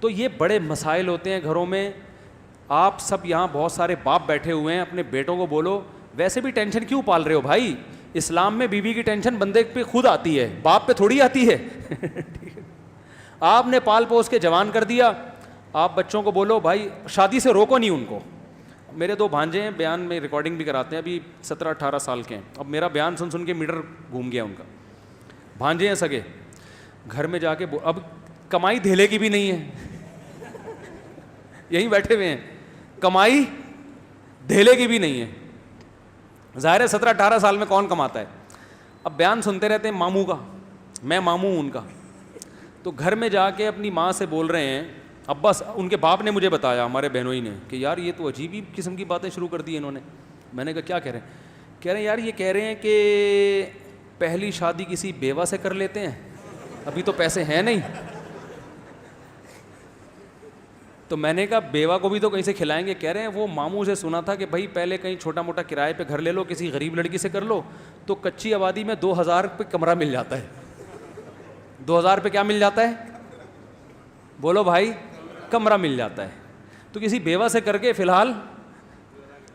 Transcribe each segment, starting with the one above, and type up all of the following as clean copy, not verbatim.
تو یہ بڑے مسائل ہوتے ہیں گھروں میں. آپ سب یہاں بہت سارے باپ بیٹھے ہوئے ہیں, اپنے بیٹوں کو بولو ویسے بھی ٹینشن کیوں پال رہے ہو بھائی, اسلام میں بیوی کی ٹینشن بندے پہ خود آتی ہے, باپ پہ تھوڑی آتی ہے. آپ نے پال پوس کے جوان کر دیا, آپ بچوں کو بولو بھائی شادی سے روکو نہیں ان کو. میرے 2 بھانجے ہیں, بیان میں ریکارڈنگ بھی کراتے ہیں, ابھی 17-18 سال کے ہیں. اب میرا بیان سن سن کے میٹر گھوم گیا ان کا. بھانجے ہیں سگے, گھر میں جا کے اب کمائی دھیلے کی بھی نہیں ہے, یہیں بیٹھے ہوئے ہیں, کمائی دھیلے کی بھی نہیں ہے. ظاہر ہے 17-18 سال میں کون کماتا ہے. اب بیان سنتے رہتے ہیں ماموں کا, میں ماموں ہوں ان کا. تو گھر میں جا کے اپنی ماں سے بول رہے ہیں, اب بس ان کے باپ نے مجھے بتایا, ہمارے بہنوئی نے, کہ یار یہ تو عجیب ہی قسم کی باتیں شروع کر دی انہوں نے. میں نے کہا کیا کہہ رہے ہیں؟ کہہ رہے ہیں یار یہ کہہ رہے ہیں کہ پہلی شادی کسی بیوہ سے کر لیتے ہیں, ابھی تو پیسے ہیں نہیں. تو میں نے کہا بیوہ کو بھی تو کہیں سے کھلائیں گے. کہہ رہے ہیں وہ ماموں سے سنا تھا کہ بھائی پہلے کہیں چھوٹا موٹا کرائے پہ گھر لے لو, کسی غریب لڑکی سے کر لو, تو کچی آبادی میں 2000 پہ کمرہ مل جاتا ہے. 2000 پہ کیا مل جاتا ہے بولو بھائی؟ کمرہ مل جاتا ہے. تو کسی بیوہ سے کر کے فی الحال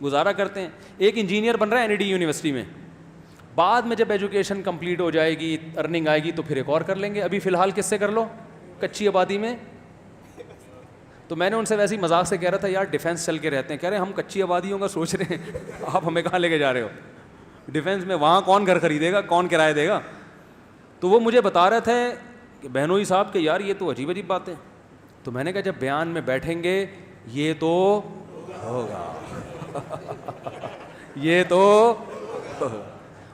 گزارا کرتے ہیں. ایک انجینئر بن رہا ہے NID یونیورسٹی میں, بعد میں جب ایجوکیشن کمپلیٹ ہو جائے گی, ارننگ آئے گی تو پھر ایک اور کر لیں گے. ابھی فی الحال کس سے کر لو؟ کچی آبادی میں. تو میں نے ان سے ویسے ہی مذاق سے کہہ رہا تھا یار ڈیفینس چل کے رہتے ہیں. کہہ رہے ہیں ہم کچی آبادیوں کا سوچ رہے ہیں, آپ ہمیں کہاں لے کے جا رہے ہو؟ ڈیفینس میں وہاں کون گھر خریدے گا, کون کرایہ دے گا؟ تو وہ مجھے بتا رہے تھے کہ بہنوئی صاحب کہ یار یہ تو عجیب عجیب باتیں. تو میں نے کہا جب بیان میں بیٹھیں گے یہ تو ہوگا, یہ تو ہوگا.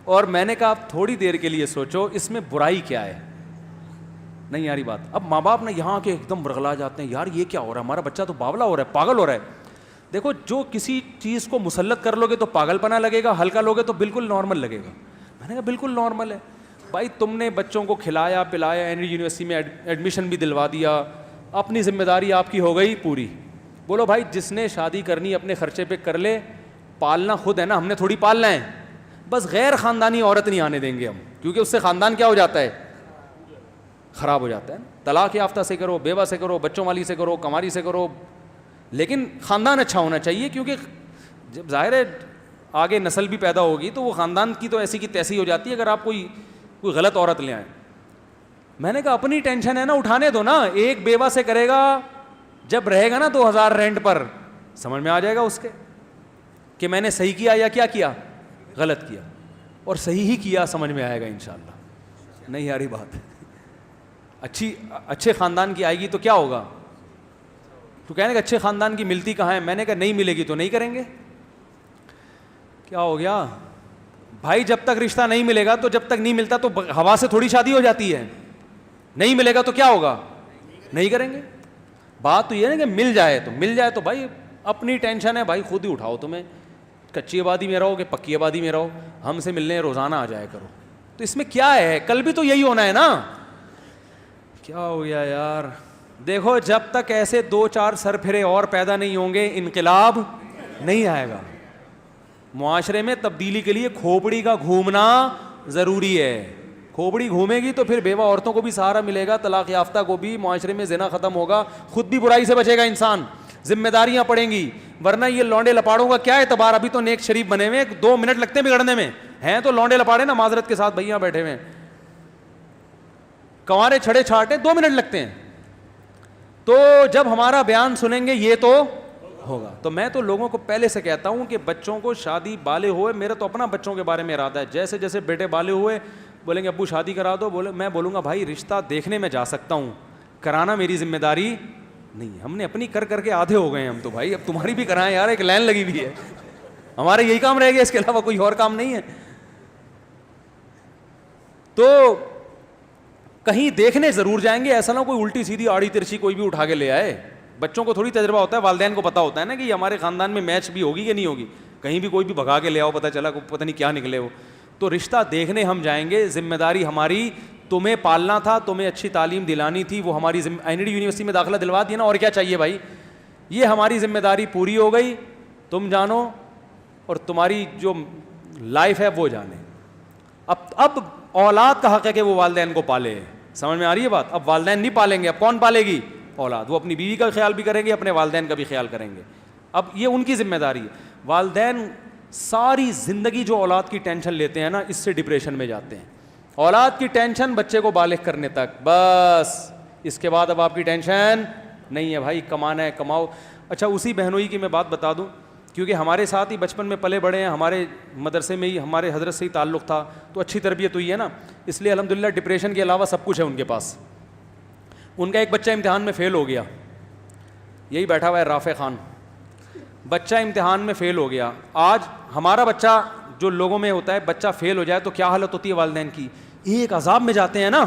اور میں نے کہا آپ تھوڑی دیر کے لیے سوچو اس میں برائی کیا ہے. نہیں یاری بات. اب ماں باپ نے یہاں کے ایک دم رغلا جاتے ہیں, یار یہ کیا ہو رہا ہے, ہمارا بچہ تو باولا ہو رہا ہے, پاگل ہو رہا ہے. دیکھو جو کسی چیز کو مسلط کر لو گے تو پاگل پنا لگے گا, ہلکا لوگے تو بالکل نارمل لگے گا. میں نے کہا بالکل نارمل ہے بھائی, تم نے بچوں کو کھلایا پلایا, NID یونیورسٹی میں ایڈمیشن بھی دلوا دیا, اپنی ذمہ داری آپ کی ہو گئی پوری. بولو بھائی جس نے شادی کرنی اپنے خرچے پہ کر لے, پالنا خود ہے نا, ہم نے تھوڑی پالنا ہے. بس غیر خاندانی عورت نہیں آنے دیں گے ہم, کیونکہ اس سے خاندان کیا ہو جاتا ہے, خراب ہو جاتا ہے. طلاق یافتہ سے کرو, بیوہ سے کرو, بچوں والی سے کرو, کماری سے کرو, لیکن خاندان اچھا ہونا چاہیے. کیونکہ جب ظاہر ہے آگے نسل بھی پیدا ہوگی تو وہ خاندان کی تو ایسی کی تیسی ہو جاتی ہے اگر آپ کوئی غلط عورت لے آئیں. میں نے کہا اپنی ٹینشن ہے نا, اٹھانے دو نا. ایک بیوہ سے کرے گا, جب رہے گا نا 2000 رینٹ پر, سمجھ میں آ جائے گا اس کے کہ میں نے صحیح کیا یا کیا کیا, غلط کیا. اور صحیح ہی کیا, سمجھ میں آئے گا انشاءاللہ. نہیں یاری بات, اچھے خاندان کی آئے گی تو کیا ہوگا. تو کہنے کہ اچھے خاندان کی ملتی کہاں ہے. میں نے کہا نہیں ملے گی تو نہیں کریں گے. کیا ہو گیا بھائی, جب تک رشتہ نہیں ملے گا تو جب تک نہیں ملتا تو ہوا سے تھوڑی شادی ہو جاتی ہے. نہیں ملے گا تو کیا ہوگا, نہیں کریں گے. بات تو یہ ہے کہ مل جائے تو بھائی اپنی ٹینشن ہے بھائی, خود ہی اٹھاؤ. تمہیں کچی آبادی میں رہو کہ پکی آبادی میں رہو, ہم سے ملنے روزانہ آ جایا کرو. تو اس میں کیا ہے, کل بھی تو یہی ہونا ہے نا. کیا ہو گیا یار. دیکھو جب تک ایسے 2-4 سر پھرے اور پیدا نہیں ہوں گے انقلاب نہیں آئے گا. معاشرے میں تبدیلی کے لیے کھوپڑی کا گھومنا ضروری ہے. کھوپڑی گھومے گی تو پھر بیوہ عورتوں کو بھی سہارا ملے گا, طلاق یافتہ کو بھی, معاشرے میں زنا ختم ہوگا, خود بھی برائی سے بچے گا انسان, ذمہ داریاں پڑیں گی. ورنہ یہ لونڈے لپاڑوں کا کیا اعتبار, ابھی تو نیک شریف بنے ہوئے, 2 منٹ لگتے ہیں بگڑنے میں, ہیں تو لونڈے لپاڑے نا, معذرت کے ساتھ بھائیاں بیٹھے ہوئے, کنوارے چھڑے چھاٹے 2 منٹ لگتے ہیں. تو جب ہمارا بیان سنیں گے یہ تو ہوگا. تو میں تو لوگوں کو پہلے سے کہتا ہوں کہ بچوں کو شادی بالے ہوئے, میرا تو اپنا بچوں کے بارے میں ارادہ ہے, جیسے جیسے بیٹے بالے ہوئے بولیں گے ابو شادی کرا دو, میں بولوں گا بھائی رشتہ دیکھنے میں جا سکتا ہوں, کرانا میری ذمہ داری نہیں. ہم نے اپنی کر کے آدھے ہو گئے ہم تو بھائی, اب تمہاری بھی کرائیں یار, ایک لائن لگی ہوئی ہے, ہمارا یہی کام رہ گیا, اس کے علاوہ کوئی اور کام نہیں ہے. تو کہیں دیکھنے ضرور جائیں گے, ایسا نہ کوئی الٹی سیدھی آڑی ترچھی کوئی بھی اٹھا کے لے آئے. بچوں کو تھوڑی تجربہ ہوتا ہے, والدین کو پتا ہوتا ہے نا کہ ہمارے خاندان میں میچ بھی ہوگی کہ نہیں ہوگی. کہیں بھی کوئی بھی بھگا کے لے آؤ, پتہ چلا پتہ نہیں کیا نکلے ہو. تو رشتہ دیکھنے ہم جائیں گے, ذمہ داری ہماری, تمہیں پالنا تھا, تمہیں اچھی تعلیم دلانی تھی, وہ ہماری NID یونیورسٹی میں داخلہ دلوا دیا نا, اور کیا چاہیے بھائی. یہ ہماری ذمہ داری پوری ہو گئی, تم جانو اور تمہاری جو لائف ہے وہ جانے. اب اولاد کا حق ہے کہ وہ والدین کو پالے, سمجھ میں آ رہی ہے بات. اب والدین نہیں پالیں گے, اب کون پالے گی, اولاد. وہ اپنی بیوی کا خیال بھی کریں گے, اپنے والدین کا بھی خیال کریں گے. اب یہ ان کی ذمہ داری ہے. والدین ساری زندگی جو اولاد کی ٹینشن لیتے ہیں نا, اس سے ڈپریشن میں جاتے ہیں. اولاد کی ٹینشن بچے کو بالغ کرنے تک, بس اس کے بعد اب آپ کی ٹینشن نہیں ہے بھائی, کمانا ہے کماؤ. اچھا اسی بہنوئی کی میں بات بتا دوں, کیونکہ ہمارے ساتھ ہی بچپن میں پلے بڑے ہیں, ہمارے مدرسے میں ہی ہمارے حضرت سے ہی تعلق تھا, تو اچھی تربیت ہوئی ہے نا, اس لیے الحمدللہ ڈپریشن کے علاوہ سب کچھ ہے ان کے پاس. ان کا ایک بچہ امتحان میں فیل ہو گیا, یہی بیٹھا ہوا ہے رافع خان, بچہ امتحان میں فیل ہو گیا. آج ہمارا بچہ جو لوگوں میں ہوتا ہے, بچہ فیل ہو جائے تو کیا حالت ہوتی ہے والدین کی, ایک عذاب میں جاتے ہیں نا,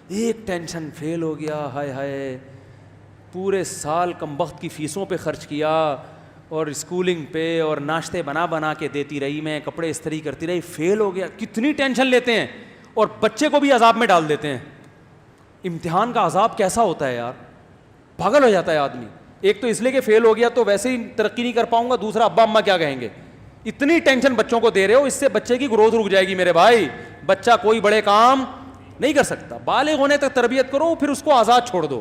ایک ٹینشن, فیل ہو گیا, ہائے ہائے پورے سال کم بخت کی فیسوں پہ خرچ کیا, اور اسکولنگ پہ, اور ناشتے بنا بنا کے دیتی رہی میں, کپڑے استری کرتی رہی, فیل ہو گیا. کتنی ٹینشن لیتے ہیں, اور بچے کو بھی عذاب میں ڈال دیتے ہیں. امتحان کا عذاب کیسا ہوتا ہے یار, پاگل ہو جاتا ہے آدمی. ایک تو اس لیے کہ فیل ہو گیا تو ویسے ہی ترقی نہیں کر پاؤں گا, دوسرا ابا اماں کیا کہیں گے. اتنی ٹینشن بچوں کو دے رہے ہو, اس سے بچے کی گروتھ رک جائے گی میرے بھائی. بچہ کوئی بڑے کام نہیں کر سکتا. بالغ ہونے تک تربیت کرو, پھر اس کو آزاد چھوڑ دو.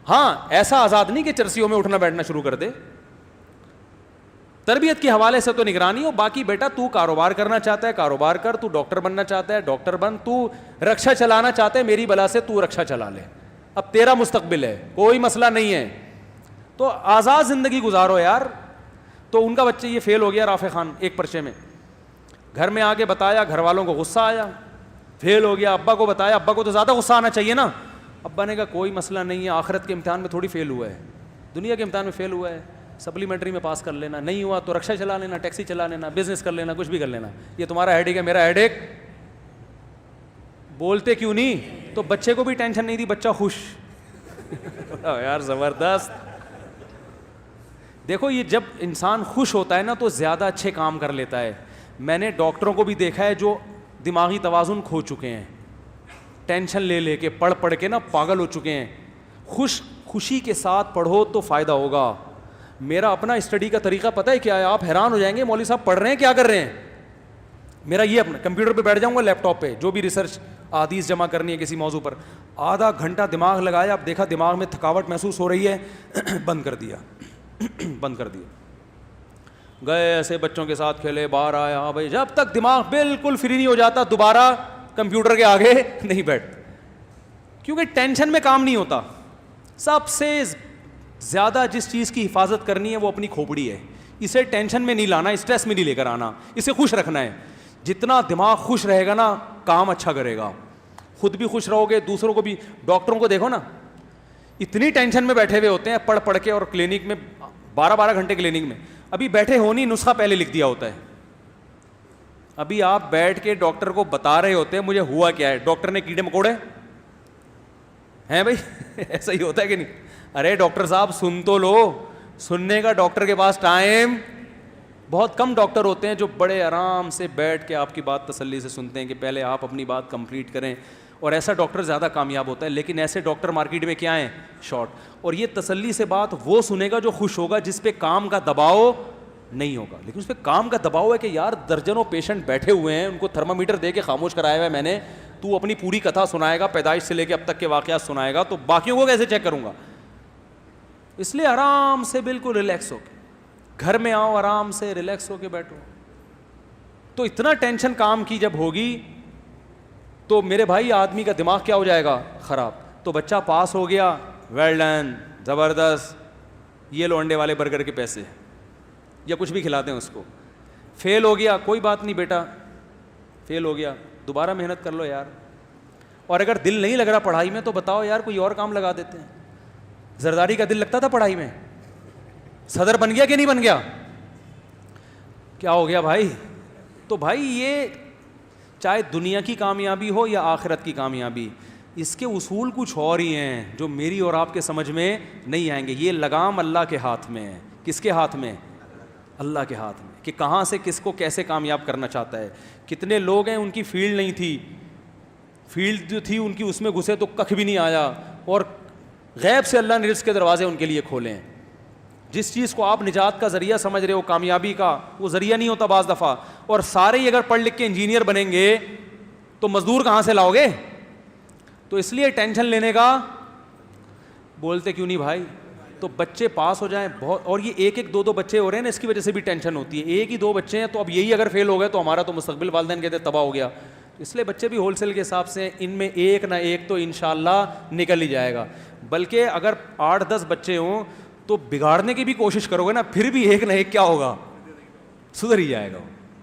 ہاں ایسا آزاد نہیں کہ چرسیوں میں اٹھنا بیٹھنا شروع کر دے. تربیت کے حوالے سے تو نگرانی ہو, باقی بیٹا تو کاروبار کرنا چاہتا ہے کاروبار کر, تو ڈاکٹر بننا چاہتا ہے ڈاکٹر بن, تو رکشا چلانا چاہتا ہے میری بلا سے تو رکشا چلا لے, اب تیرا مستقبل ہے, کوئی مسئلہ نہیں ہے. تو آزاد زندگی گزارو یار. تو ان کا بچہ یہ فیل ہو گیا رافع خان ایک پرچے میں, گھر میں آ کے بتایا, گھر والوں کو غصہ آیا, فیل ہو گیا. ابا کو بتایا, ابا کو تو زیادہ غصہ آنا چاہیے نا. ابا نے کہا کوئی مسئلہ نہیں ہے, آخرت کے امتحان میں تھوڑی فیل ہوا ہے, دنیا کے امتحان میں فیل ہوا ہے, سپلیمنٹری میں پاس کر لینا, نہیں ہوا تو رکشا چلا لینا, ٹیکسی چلا لینا, بزنس کر لینا, کچھ بھی کر لینا. یہ تمہارا ہیڈ ایک ہے, میرا ہیڈ ایک. بولتے کیوں نہیں؟ تو بچے کو بھی ٹینشن نہیں دی, بچہ خوش. یار زبردست. دیکھو یہ جب انسان خوش ہوتا ہے نا تو زیادہ اچھے کام کر لیتا ہے. میں نے ڈاکٹروں کو بھی دیکھا ہے جو دماغی توازن کھو چکے ہیں, ٹینشن لے لے کے پڑھ پڑھ کے نا پاگل ہو چکے ہیں. خوشی کے ساتھ پڑھو تو فائدہ ہوگا. میرا اپنا اسٹڈی کا طریقہ پتہ ہے کیا ہے, آپ حیران ہو جائیں گے مولوی صاحب پڑھ رہے ہیں کیا کر رہے ہیں. میرا یہ اپنا کمپیوٹر پہ بیٹھ جاؤں گا, لیپ ٹاپ پہ جو بھی ریسرچ احادیث جمع کرنی ہے کسی موضوع پر, آدھا گھنٹہ دماغ لگایا, اب دیکھا دماغ میں تھکاوٹ محسوس ہو رہی ہے, بند کر دیا. گئے ایسے بچوں کے ساتھ کھیلے, باہر آیا. ہاں بھائی, جب تک دماغ بالکل فری نہیں ہو جاتا دوبارہ کمپیوٹر کے آگے نہیں بیٹھ, کیونکہ ٹینشن میں کام نہیں ہوتا. سب سے زیادہ جس چیز کی حفاظت کرنی ہے وہ اپنی کھوپڑی ہے. اسے ٹینشن میں نہیں لانا, اسٹریس میں نہیں لے کر آنا, اسے خوش رکھنا ہے. جتنا دماغ خوش رہے گا نا کام اچھا کرے گا, خود بھی خوش رہو گے, دوسروں کو بھی. ڈاکٹروں کو دیکھو نا, اتنی ٹینشن میں بیٹھے ہوئے ہوتے ہیں پڑھ پڑھ کے, اور کلینک میں 12 گھنٹے کلینک میں, ابھی بیٹھے ہو نہیں, نسخہ پہلے لکھ دیا ہوتا ہے. ابھی آپ بیٹھ کے ڈاکٹر کو بتا رہے ہوتے ہیں مجھے ہوا کیا ہے, ڈاکٹر نے کیڑے مکوڑے ہیں بھائی. ایسا ہی ہوتا ہے کہ نہیں؟ ارے ڈاکٹر صاحب سن تو لو, سننے کا ڈاکٹر کے پاس ٹائم بہت کم. ڈاکٹر ہوتے ہیں جو بڑے آرام سے بیٹھ کے آپ کی بات تسلی سے سنتے ہیں کہ پہلے آپ اپنی بات کمپلیٹ کریں, اور ایسا ڈاکٹر زیادہ کامیاب ہوتا ہے. لیکن ایسے ڈاکٹر مارکیٹ میں کیا ہیں, شارٹ. اور یہ تسلی سے بات وہ سنے گا جو خوش ہوگا, جس پہ کام کا دباؤ نہیں ہوگا. لیکن اس پہ کام کا دباؤ ہے کہ یار درجنوں پیشنٹ بیٹھے ہوئے ہیں, ان کو تھرمامیٹر دے کے خاموش کرایا ہوا ہے میں نے, تو اپنی پوری کتھا سنائے گا, پیدائش سے لے کے اب تک کے واقعات سنائے گا, تو باقیوں کو کیسے چیک کروں گا. اس لیے آرام سے بالکل ریلیکس ہو کے گھر میں آؤ, آرام سے ریلیکس ہو کے بیٹھو. تو اتنا ٹینشن کام کی جب ہوگی تو میرے بھائی آدمی کا دماغ کیا ہو جائے گا, خراب. تو بچہ پاس ہو گیا, ویل ڈن, زبردست, یہ لو انڈے والے برگر کے پیسے, یا کچھ بھی کھلاتے ہیں اس کو. فیل ہو گیا, کوئی بات نہیں بیٹا, فیل ہو گیا, دوبارہ محنت کر لو یار. اور اگر دل نہیں لگ رہا پڑھائی میں تو بتاؤ یار کوئی اور کام لگا دیتے ہیں. زرداری کا دل لگتا تھا پڑھائی میں, صدر بن گیا کہ نہیں بن گیا, کیا ہو گیا بھائی. تو بھائی یہ چاہے دنیا کی کامیابی ہو یا آخرت کی کامیابی, اس کے اصول کچھ اور ہی ہیں جو میری اور آپ کے سمجھ میں نہیں آئیں گے. یہ لگام اللہ کے ہاتھ میں ہے. کس کے ہاتھ میں؟ اللہ کے ہاتھ میں, کہ کہاں سے کس کو کیسے کامیاب کرنا چاہتا ہے. کتنے لوگ ہیں ان کی فیلڈ نہیں تھی, فیلڈ جو تھی ان کی اس میں گھسے تو ککھ بھی نہیں آیا, اور غیب سے اللہ نے رزق کے دروازے ان کے لیے کھولے ہیں. جس چیز کو آپ نجات کا ذریعہ سمجھ رہے ہو, کامیابی کا, وہ ذریعہ نہیں ہوتا بعض دفعہ. اور سارے ہی اگر پڑھ لکھ کے انجینئر بنیں گے تو مزدور کہاں سے لاؤ گے. تو اس لیے ٹینشن لینے کا بولتے کیوں نہیں بھائی؟ تو بچے پاس ہو جائیں بہت, اور یہ ایک ایک دو بچے ہو رہے ہیں نا, اس کی وجہ سے بھی ٹینشن ہوتی ہے. ایک ہی 2 بچے ہیں تو اب یہی اگر فیل ہو گئے تو ہمارا تو مستقبل والدین کہتے ہیں تباہ ہو گیا. اس لیے بچے بھی ہول سیل کے حساب سے, ان میں ایک نہ ایک تو انشاءاللہ نکل ہی جائے گا. بلکہ اگر 8-10 بچے ہوں تو بگاڑنے کی بھی کوشش کرو گے نا, پھر بھی ایک نہ ایک کیا ہوگا, سدھر ہی جائے گا.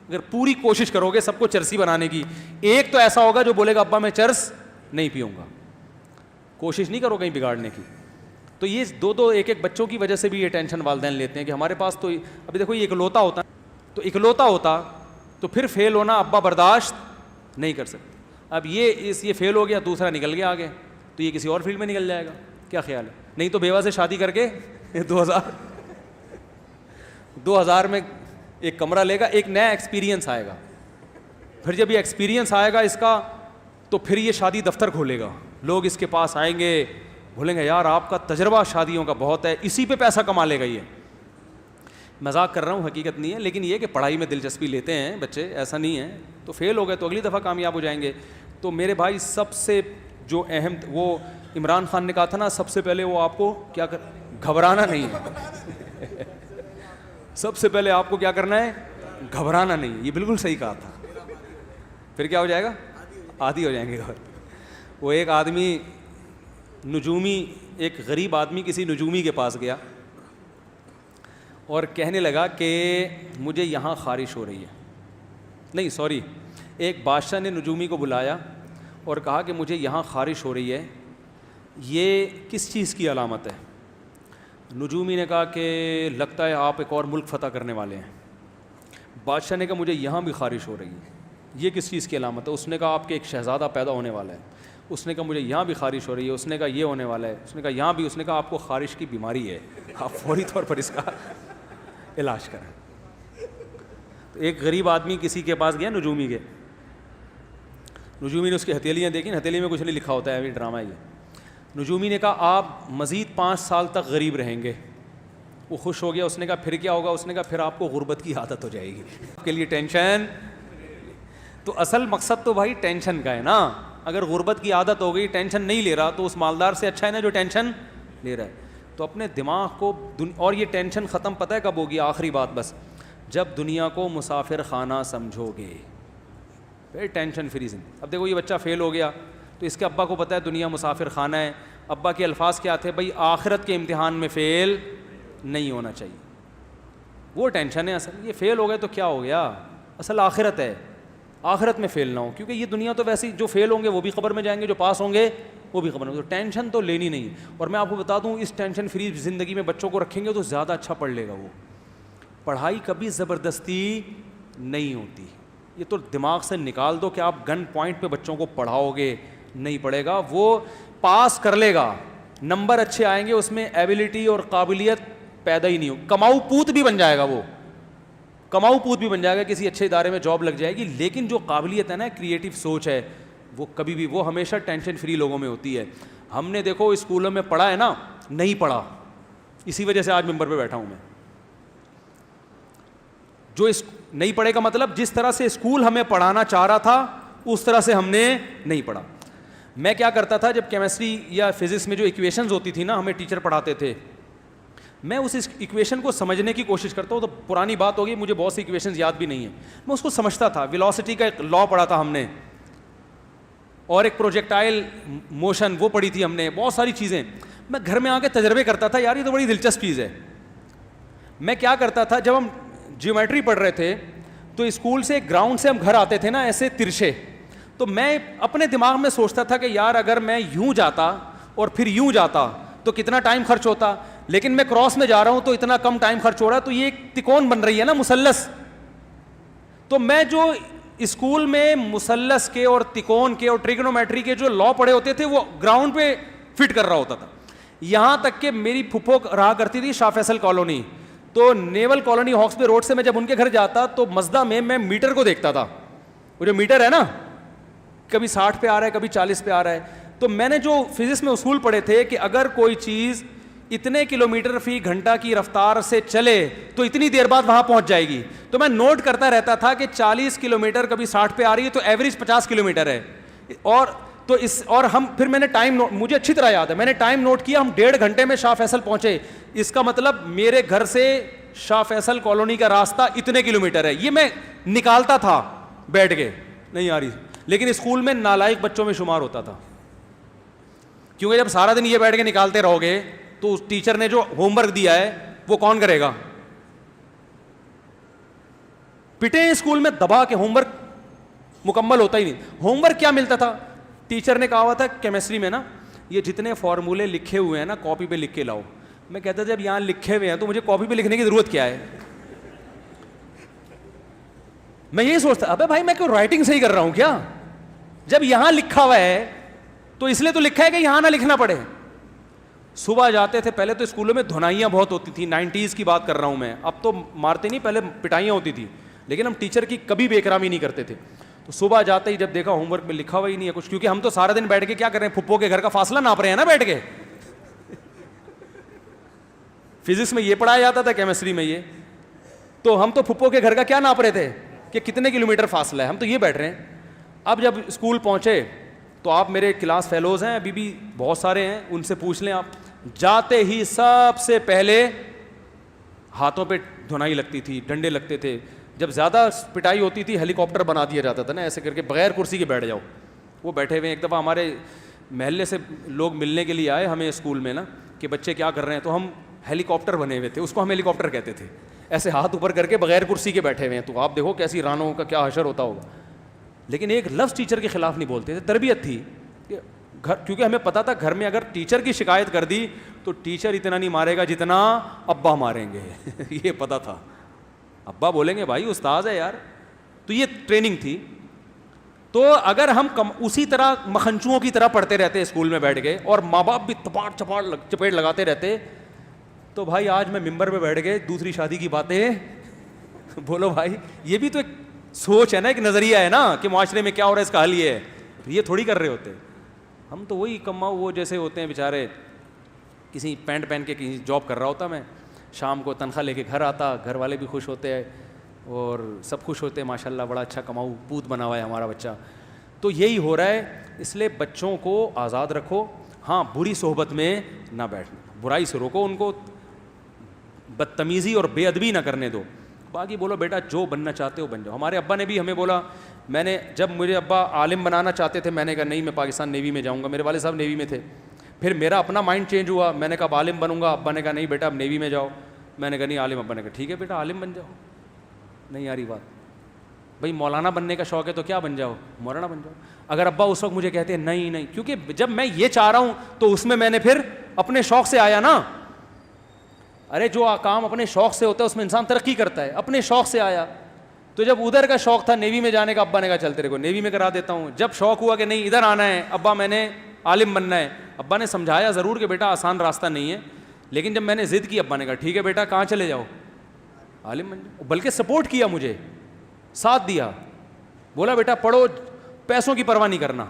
اگر پوری کوشش کرو گے سب کو چرسی بنانے کی, ایک تو ایسا ہوگا جو بولے گا ابا میں چرس نہیں پیوں گا. کوشش نہیں کرو کہیں بگاڑنے کی. تو یہ 2 ایک بچوں کی وجہ سے بھی یہ ٹینشن والدین لیتے ہیں کہ ہمارے پاس تو ابھی دیکھو یہ اکلوتا ہوتا, تو اکلوتا ہوتا تو پھر فیل ہونا ابا برداشت نہیں کر سکتے. اب یہ فیل ہو گیا, دوسرا نکل گیا آگے, تو یہ کسی اور فیلڈ میں نکل جائے گا. کیا خیال ہے؟ نہیں تو بیوہ سے شادی کر کے 2000 میں ایک کمرہ لے گا, ایک نیا ایکسپیرینس آئے گا. پھر جب یہ ایکسپیرینس آئے گا اس کا, تو پھر یہ شادی دفتر کھولے گا, لوگ اس کے پاس آئیں گے, بولیں گے یار آپ کا تجربہ شادیوں کا بہت ہے, اسی پہ پیسہ کما لے گا. یہ مذاق کر رہا ہوں, حقیقت نہیں ہے, لیکن یہ کہ پڑھائی میں دلچسپی لیتے ہیں بچے, ایسا نہیں ہے. تو فیل ہو گئے تو اگلی دفعہ کامیاب ہو جائیں گے. تو میرے بھائی سب سے جو اہم, وہ عمران خان نے کہا تھا نا, سب سے پہلے وہ آپ کو کیا گھبرانا نہیں ہے. سب سے پہلے آپ کو کیا کرنا ہے, گھبرانا نہیں. یہ بالکل صحیح کہا تھا. پھر کیا ہو جائے گا, عادی ہو جائیں گے. وہ ایک آدمی نجومی, ایک غریب آدمی کسی نجومی کے پاس گیا اور کہنے لگا کہ مجھے یہاں خارش ہو رہی ہے. نہیں سوری, ایک بادشاہ نے نجومی کو بلایا اور کہا کہ مجھے یہاں خارش ہو رہی ہے, یہ کس چیز کی علامت ہے؟ نجومی نے کہا کہ لگتا ہے آپ ایک اور ملک فتح کرنے والے ہیں. بادشاہ نے کہا مجھے یہاں بھی خارش ہو رہی ہے, یہ کس چیز کی علامت ہے؟ اس نے کہا آپ کے ایک شہزادہ پیدا ہونے والا ہے. اس نے کہا مجھے یہاں بھی خارش ہو رہی ہے. اس نے کہا یہ ہونے والا ہے. اس نے کہا یہاں بھی. اس نے کہا آپ کو خارش کی بیماری ہے, آپ فوری طور پر اس کا علاج کریں. تو ایک غریب آدمی کسی کے پاس گیا نجومی کے, نجومی نے اس کی ہتھیلیاں دیکھیں, ہتھیلی میں کچھ نہیں لکھا ہوتا ہے, ابھی ڈرامہ ہے یہ. نجومی نے کہا آپ مزید 5 سال تک غریب رہیں گے. وہ خوش ہو گیا. اس نے کہا پھر کیا ہوگا؟ اس نے کہا پھر آپ کو غربت کی عادت ہو جائے گی. آپ کے لیے ٹینشن. تو اصل مقصد تو بھائی ٹینشن کا ہے نا. اگر غربت کی عادت ہو گئی, ٹینشن نہیں لے رہا, تو اس مالدار سے اچھا ہے نا جو ٹینشن لے رہا ہے. تو اپنے دماغ کو, اور یہ ٹینشن ختم پتہ ہے کب ہوگی؟ آخری بات بس, جب دنیا کو مسافر خانہ سمجھو گے, پھر ٹینشن فری زندگی. اب دیکھو یہ بچہ فیل ہو گیا, تو اس کے ابا کو پتہ ہے دنیا مسافر خانہ ہے. ابا کے الفاظ کیا تھے؟ بھائی آخرت کے امتحان میں فیل نہیں ہونا چاہیے. وہ ٹینشن ہے اصل. یہ فیل ہو گئے تو کیا ہو گیا, اصل آخرت ہے, آخرت میں فیل نہ ہو, کیونکہ یہ دنیا تو ویسے جو فیل ہوں گے وہ بھی قبر میں جائیں گے, جو پاس ہوں گے وہ بھی قبر میں. تو ٹینشن تو لینی نہیں. اور میں آپ کو بتا دوں, اس ٹینشن فری زندگی میں بچوں کو رکھیں گے تو زیادہ اچھا پڑھ لے گا وہ. پڑھائی کبھی زبردستی نہیں ہوتی. یہ تو دماغ سے نکال دو کہ آپ گن پوائنٹ پہ بچوں کو پڑھاؤ گے, نہیں پڑھے گا. وہ پاس کر لے گا, نمبر اچھے آئیں گے, اس میں ایبلٹی اور قابلیت پیدا ہی نہیں ہو. کماؤ پوت بھی بن جائے گا, وہ کماؤ پوت بھی بن جائے گا, کسی اچھے ادارے میں جاب لگ جائے گی. لیکن جو قابلیت ہے نا, کریٹو سوچ ہے, وہ کبھی بھی, وہ ہمیشہ ٹینشن فری لوگوں میں ہوتی ہے. ہم نے دیکھو اسکولوں میں پڑھا ہے نا, نہیں پڑھا, اسی وجہ سے آج ممبر پہ بیٹھا ہوں میں. جو نہیں پڑھے کا مطلب, جس طرح سے اسکول ہمیں پڑھانا چاہ رہا تھا اس طرح سے ہم نے نہیں پڑھا. میں کیا کرتا تھا, جب کیمسٹری یا فزکس میں جو ایکویشنز ہوتی تھی نا, ہمیں ٹیچر پڑھاتے تھے, میں اس ایکویشن کو سمجھنے کی کوشش کرتا ہوں. تو پرانی بات ہوگی, مجھے بہت سی ایکویشنز یاد بھی نہیں ہیں, میں اس کو سمجھتا تھا. ویلوسٹی کا ایک لا پڑھا تھا ہم نے, اور ایک پروجیکٹائل موشن وہ پڑھی تھی ہم نے, بہت ساری چیزیں. میں گھر میں آ کے تجربے کرتا تھا, یار یہ تو بڑی دلچسپ چیز ہے. میں کیا کرتا تھا, جب ہم جیومیٹری پڑھ رہے تھے تو اسکول سے گراؤنڈ سے ہم گھر آتے تھے نا ایسے ترچھے, تو میں اپنے دماغ میں سوچتا تھا کہ یار اگر میں یوں جاتا اور پھر یوں جاتا تو کتنا ٹائم خرچ ہوتا, لیکن میں کراس میں جا رہا ہوں تو اتنا کم ٹائم خرچ ہو رہا ہے. تو یہ ایک تکون بن رہی ہے نا, مثلث. تو میں جو اسکول میں مثلث کے اور تکون کے اور ٹریگنومیٹری کے جو لا پڑھے ہوتے تھے وہ گراؤنڈ پہ فٹ کر رہا ہوتا تھا. یہاں تک کہ میری پھپھو رہا کرتی تھی شاہ فیصل کالونی, تو نیول کالونی ہاکس پہ روڈ سے میں جب ان کے گھر جاتا تو مزدہ میں میٹر کو دیکھتا تھا. وہ جو میٹر ہے نا, کبھی 60 پہ آ رہا ہے, کبھی 40 پہ آ رہا ہے. تو میں نے جو فزکس میں اصول پڑھے تھے کہ اگر کوئی چیز اتنے کلومیٹر فی گھنٹہ کی رفتار سے چلے تو اتنی دیر بعد وہاں پہنچ جائے گی. تو میں نوٹ کرتا رہتا تھا کہ 40 کلومیٹر کبھی 60 پہ آ رہی ہے تو ایوریج 50 کلومیٹر ہے. اور تو اس اور ہم پھر میں نے ٹائم مجھے اچھی طرح یاد ہے, میں نے ٹائم نوٹ کیا, ہم 1.5 گھنٹے میں شاہ فیصل پہنچے. اس کا مطلب میرے گھر سے شاہ فیصل کالونی کا راستہ اتنے کلومیٹر ہے. یہ میں نکالتا تھا بیٹھ کے, نہیں آ رہی, لیکن اسکول میں نالائق بچوں میں شمار ہوتا تھا, کیونکہ جب سارا دن یہ بیٹھ کے نکالتے رہو گے تو اس ٹیچر نے جو ہوم ورک دیا ہے وہ کون کرے گا؟ پٹے اسکول میں دبا کے ہوم ورک مکمل ہوتا ہی نہیں. ہوم ورک کیا ملتا تھا؟ ٹیچر نے کہا ہوا تھا کیمسٹری میں نا, یہ جتنے فارمولے لکھے ہوئے ہیں نا کاپی پہ لکھ کے لاؤ. میں کہتا تھا جب یہاں لکھے ہوئے ہیں تو مجھے کاپی پہ لکھنے کی ضرورت کیا ہے؟ میں یہی سوچتا ابے بھائی میں کیوں رائٹنگ صحیح کر رہا ہوں کیا؟ جب یہاں لکھا ہوا ہے تو اس لیے تو لکھا ہے کہ یہاں نہ لکھنا پڑے. صبح جاتے تھے, پہلے تو اسکولوں میں دھنائیاں بہت ہوتی تھیں, 90s کی بات کر رہا ہوں میں, اب تو مارتے نہیں, پہلے پٹائیاں ہوتی تھی, لیکن ہم ٹیچر کی کبھی بے احترامی نہیں کرتے تھے. تو صبح جاتے ہی جب دیکھا ہوم ورک میں لکھا ہوا ہی نہیں ہے کچھ, کیونکہ ہم تو سارا دن بیٹھ کے کیا کر رہے ہیں, پھپھو کے گھر کا فاصلہ ناپ رہے ہیں نا بیٹھ کے. فزکس میں یہ پڑھایا جاتا تھا, کیمسٹری میں یہ, تو ہم تو پھپھو کے گھر کا کیا ناپ رہے تھے کہ کتنے کلومیٹر فاصلہ ہے, ہم تو یہ بیٹھ رہے ہیں. اب جب اسکول پہنچے تو آپ میرے کلاس فیلوز ہیں ابھی بھی بہت سارے ہیں, ان سے پوچھ لیں آپ, جاتے ہی سب سے پہلے ہاتھوں پہ دھنائی لگتی تھی, ڈنڈے لگتے تھے. جب زیادہ پٹائی ہوتی تھی ہیلی کاپٹر بنا دیا جاتا تھا نا, ایسے کر کے بغیر کرسی کے بیٹھ جاؤ. وہ بیٹھے ہوئے, ایک دفعہ ہمارے محلے سے لوگ ملنے کے لیے آئے ہمیں اسکول میں نا کہ بچے کیا کر رہے ہیں, تو ہم ہیلی کاپٹر بنے ہوئے تھے, اس کو ہم ہیلی کاپٹر کہتے تھے, ایسے ہاتھ اوپر کر کے بغیر کرسی کے بیٹھے ہوئے ہیں. تو آپ دیکھو کیسی رانوں کا کیا حشر ہوتا ہوگا. لیکن ایک لفظ ٹیچر کے خلاف نہیں بولتے تھے, تربیت تھی گھر, کیونکہ ہمیں پتا تھا گھر میں اگر ٹیچر کی شکایت کر دی تو ٹیچر اتنا نہیں مارے گا جتنا ابا ماریں گے. یہ پتا تھا, ابا بولیں گے بھائی استاذ ہے یار. تو یہ ٹریننگ تھی. تو اگر ہم اسی طرح مکھنچوؤں کی طرح پڑھتے رہتے اسکول میں بیٹھ کے, اور ماں باپ بھی چپیٹ لگاتے رہتے, تو بھائی آج میں ممبر پہ بیٹھ کے دوسری شادی کی باتیں بولو بھائی. یہ بھی تو ایک سوچ ہے نا, ایک نظریہ ہے نا کہ معاشرے میں کیا ہو رہا ہے, اس کا حل یہ ہے. یہ تھوڑی کر رہے ہوتے ہم, تو وہی کماؤ وہ جیسے ہوتے ہیں بیچارے, کسی پینٹ پہن کے کہیں جاب کر رہا ہوتا میں, شام کو تنخواہ لے کے گھر آتا, گھر والے بھی خوش ہوتے ہیں اور سب خوش ہوتے ہیں, ماشاء اللہ بڑا اچھا کماؤ پوت بنا ہوا ہے ہمارا بچہ. تو یہی ہو رہا ہے. اس لیے بچوں کو آزاد رکھو, ہاں بری صحبت میں نہ بیٹھنا, برائی سے روکو ان کو, بدتمیزی اور بے ادبی نہ کرنے دو. باقی بولو بیٹا جو بننا چاہتے ہو بن جاؤ. ہمارے ابا نے بھی ہمیں بولا, میں نے جب مجھے ابا عالم بنانا چاہتے تھے, میں نے کہا نہیں میں پاکستان نیوی میں جاؤں گا, میرے والد صاحب نیوی میں تھے. پھر میرا اپنا مائنڈ چینج ہوا, میں نے کہا عالم بنوں گا, ابا نے کہا نہیں بیٹا اب نیوی میں جاؤ. میں نے کہا نہیں عالم, ابا نے کہا ٹھیک ہے بیٹا عالم بن جاؤ. نہیں آ رہی بات بھائی, مولانا بننے کا شوق ہے تو کیا بن جاؤ, مولانا بن جاؤ. اگر ابا اس وقت مجھے کہتے ہیں نہیں, کیونکہ جب میں یہ چاہ رہا ہوں تو اس میں نے پھر اپنے شوق سے آیا نا. ارے جو کام اپنے شوق سے ہوتا ہے اس میں انسان ترقی کرتا ہے, اپنے شوق سے آیا. تو جب ادھر کا شوق تھا نیوی میں جانے کا, ابا نے کہا چل تیرے کو نیوی میں کرا دیتا ہوں. جب شوق ہوا کہ نہیں ادھر آنا ہے, ابا میں نے عالم بننا ہے, ابا نے سمجھایا ضرور کہ بیٹا آسان راستہ نہیں ہے, لیکن جب میں نے ضد کی, ابا نے کہا ٹھیک ہے بیٹا کہاں چلے جاؤ, عالم بن جاؤ. بلکہ سپورٹ کیا, مجھے ساتھ دیا, بولا بیٹا پڑھو, پیسوں کی پرواہ نہیں کرنا.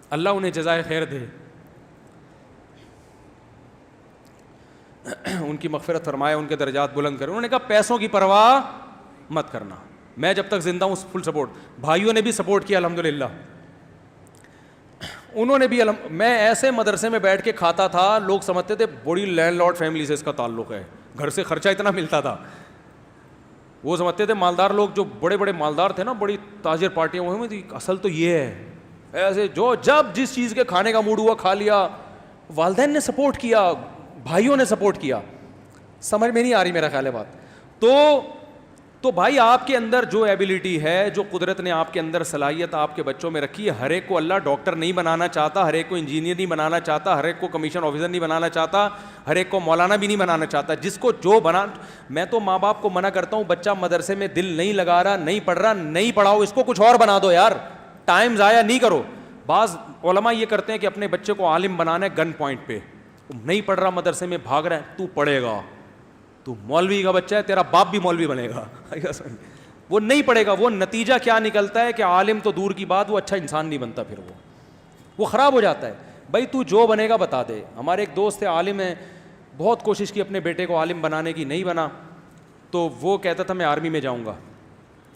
اللہ انہیں جزائے خیر دے, ان کی مغفرت فرمائے, ان کے درجات بلند کرے. انہوں نے کہا پیسوں کی پرواہ مت کرنا, میں جب تک زندہ ہوں فل سپورٹ. بھائیوں نے بھی سپورٹ کیا الحمدللہ, انہوں نے بھی میں ایسے مدرسے میں بیٹھ کے کھاتا تھا, لوگ سمجھتے تھے بڑی لینڈ لارڈ فیملی سے اس کا تعلق ہے, گھر سے خرچہ اتنا ملتا تھا. وہ سمجھتے تھے مالدار لوگ, جو بڑے بڑے مالدار تھے نا, بڑی تاجر پارٹیاں ہوئی تھی, اصل تو یہ ہے. ایسے جو جب جس چیز کے کھانے کا موڈ ہوا کھا لیا. والدین نے سپورٹ کیا, بھائیوں نے سپورٹ کیا. سمجھ میں نہیں آ رہی میرا خیال ہے بات. تو بھائی آپ کے اندر جو ایبلٹی ہے, جو قدرت نے آپ کے اندر صلاحیت آپ کے بچوں میں رکھی ہے, ہر ایک کو اللہ ڈاکٹر نہیں بنانا چاہتا, ہر ایک کو انجینئر نہیں بنانا چاہتا, ہر ایک کو کمیشن آفیسر نہیں بنانا چاہتا, ہر ایک کو مولانا بھی نہیں بنانا چاہتا. جس کو جو بنا, میں تو ماں باپ کو منع کرتا ہوں, بچہ مدرسے میں دل نہیں لگا رہا, نہیں پڑھ رہا, نہیں پڑھاؤ, اس کو کچھ اور بنا دو یار, ٹائم ضائع نہیں کرو. بعض علماء یہ کرتے ہیں کہ اپنے بچے کو عالم بنانا ہے گن پوائنٹ پہ, نہیں پڑھ رہا مدرسے میں, بھاگ رہا ہے, تو پڑھے گا, تو مولوی کا بچہ ہے, تیرا باپ بھی مولوی بنے گا. وہ نہیں پڑھے گا. وہ نتیجہ کیا نکلتا ہے کہ عالم تو دور کی بات, وہ اچھا انسان نہیں بنتا, پھر وہ خراب ہو جاتا ہے. بھائی تو جو بنے گا بتا دے. ہمارے ایک دوست ہے عالم ہے, بہت کوشش کی اپنے بیٹے کو عالم بنانے کی, نہیں بنا. تو وہ کہتا تھا میں آرمی میں جاؤں گا.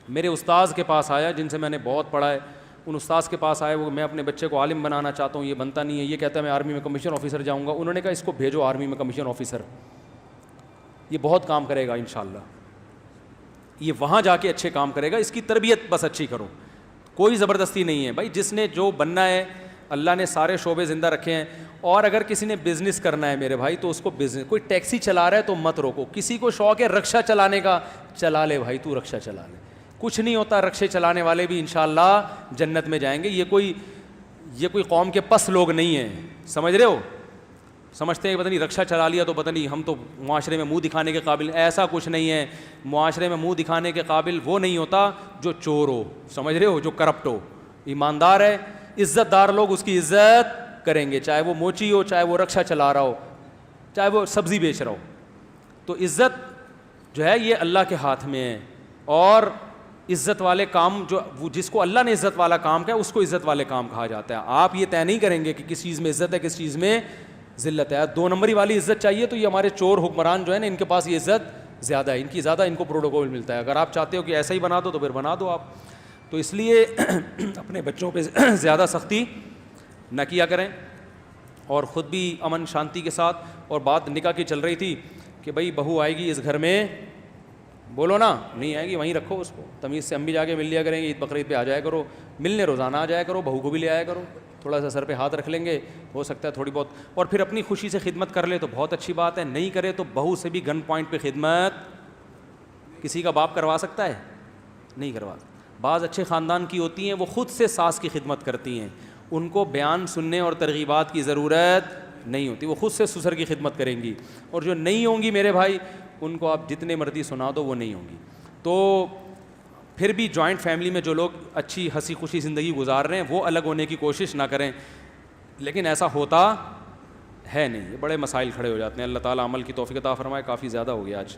میرے استاذ کے پاس آیا جن سے میں نے بہت پڑھا ہے, ان استاذ کے پاس آئے, وہ میں اپنے بچے کو عالم بنانا چاہتا ہوں, یہ بنتا نہیں ہے, یہ کہتا ہے میں آرمی میں کمیشن آفیسر جاؤں گا. انہوں نے کہا اس کو بھیجو آرمی میں کمیشن آفیسر, یہ بہت کام کرے گا انشاءاللہ, یہ وہاں جا کے اچھے کام کرے گا, اس کی تربیت بس اچھی کرو, کوئی زبردستی نہیں ہے بھائی. جس نے جو بننا ہے, اللہ نے سارے شعبے زندہ رکھے ہیں. اور اگر کسی نے بزنس کرنا ہے میرے بھائی تو اس کو بزنس, کوئی ٹیکسی چلا رہا ہے تو مت روکو, کسی کو شوق ہے رکشا چلانے کا, چلا لے بھائی, تو رکشا چلا لے, کچھ نہیں ہوتا, رکشے چلانے والے بھی انشاءاللہ جنت میں جائیں گے. یہ کوئی قوم کے پس لوگ نہیں ہیں, سمجھ رہے ہو, سمجھتے ہیں کہ پتہ نہیں رکشا چلا لیا تو پتہ نہیں ہم تو معاشرے میں منہ دکھانے کے قابل, ایسا کچھ نہیں ہے. معاشرے میں منہ دکھانے کے قابل وہ نہیں ہوتا جو چور ہو, سمجھ رہے ہو, جو کرپٹ ہو. ایماندار ہے, عزت دار لوگ اس کی عزت کریں گے, چاہے وہ موچی ہو, چاہے وہ رکشا چلا رہا ہو, چاہے وہ سبزی بیچ رہا ہو. تو عزت جو ہے یہ اللہ کے ہاتھ میں ہے. اور عزت والے کام جو جس کو اللہ نے عزت والا کام کہا اس کو عزت والے کام کہا جاتا ہے. آپ یہ طے نہیں کریں گے کہ کس چیز میں عزت ہے, کس چیز میں ذلت ہے. 2 نمبری والی عزت چاہیے تو یہ ہمارے چور حکمران جو ہے نا, ان کے پاس یہ عزت زیادہ ہے, ان کی زیادہ ان کو پروٹوکول ملتا ہے. اگر آپ چاہتے ہو کہ ایسا ہی بنا دو تو پھر بنا دو آپ. تو اس لیے اپنے بچوں پہ زیادہ سختی نہ کیا کریں, اور خود بھی امن شانتی کے ساتھ. اور بات نکاح کی چل رہی تھی کہ بھائی بہو آئے گی اس گھر میں, بولو نا, نہیں آئے گی وہیں رکھو اس کو تمیز سے, ہم بھی جا کے مل لیا کریں گے, عید بقرعید پہ آ جایا کرو, ملنے روزانہ آ جایا کرو, بہو کو بھی لے آیا کرو, تھوڑا سا سر پہ ہاتھ رکھ لیں گے, ہو سکتا ہے تھوڑی بہت. اور پھر اپنی خوشی سے خدمت کر لے تو بہت اچھی بات ہے, نہیں کرے تو بہو سے بھی گن پوائنٹ پہ خدمت کسی کا باپ کروا سکتا ہے؟ نہیں کروا. بعض اچھے خاندان کی ہوتی ہیں وہ خود سے ساس کی خدمت کرتی ہیں, ان کو بیان سننے اور ترغیبات کی ضرورت نہیں ہوتی, وہ خود سے سسر کی خدمت کریں گی. اور جو نہیں ہوں گی میرے بھائی, ان کو آپ جتنے مرضی سنا دو وہ نہیں ہوں گی. تو پھر بھی جوائنٹ فیملی میں جو لوگ اچھی ہنسی خوشی زندگی گزار رہے ہیں وہ الگ ہونے کی کوشش نہ کریں, لیکن ایسا ہوتا ہے نہیں, یہ بڑے مسائل کھڑے ہو جاتے ہیں. اللہ تعالیٰ عمل کی توفیق عطا فرمائے. کافی زیادہ ہو گیا آج.